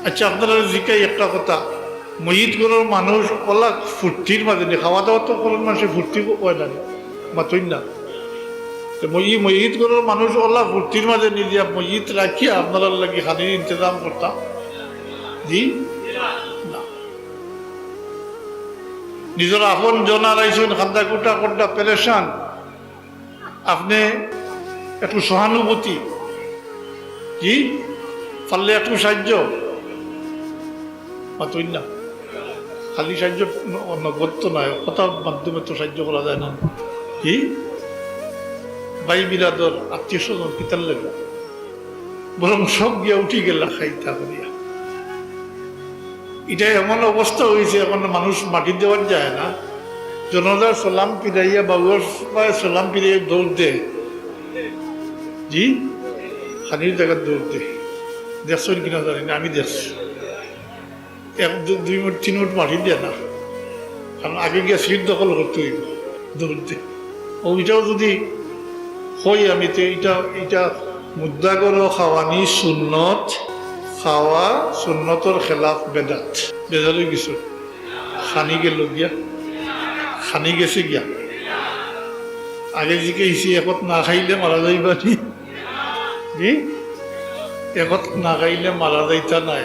আচ্ছা, আপনারা জিকাই একটা কথা, মহিত করার মানুষ ওলা ফুর্তির মাঝে নেই, খাওয়া দাওয়া তো করার মানুষের ফুর্তি হয় না, মাতই না। মহিত করার মানুষ ওলা ফুর্তির মাঝে নিয়ে দিয়া মহিত রাখিয়া আপনারা লাগে খানির ইন্তজাম করতাম। জি না, নিজের আপন জন আড়াইছেন খান্দা কুটা কোটা পেরেশান, আপনি একটু সহানুভূতি, জি পারলে একটু সাহায্য, মাতই না। খালি সাহায্য নগদ তো নয়, কথার মাধ্যমে তো সাহায্য করা যায় না। কি ভাই বিরাদর আত্মীয় স্বজন পিতার লেগা বরং সব গিয়া উঠি গেলা খাইতা করিয়া। এটা এমন অবস্থা হয়েছে, এখন মানুষ মাটি দেওয়ার যায় না। জনতার সালাম পিরাইয়া বাবুর সালাম পিরাইয়া দৌড় দে, জি খানির জায়গার দৌড় দে। দেখছেন কিনা জানি না, আমি দেখছি। 1-2 মিনিট 3 মিনিট মাটি দেয় না, কারণ আগে গিয়ে সিট দখল করতে হইব দৌড়তে। ওইটাও যদি হই আমি তো এটা মুদ্রা করো খাওয়ানি সুন্নত, খাওয়া সুন্নতর খেলাফ বেদাত, বেজারই কিছু খানি গেল গিয়া, খানি গেছে গিয়া। আগে জিকে হিসি একত না খাইলে মারা যাইবা নি, জি একত না খাইলে মারা যাইতা নাই।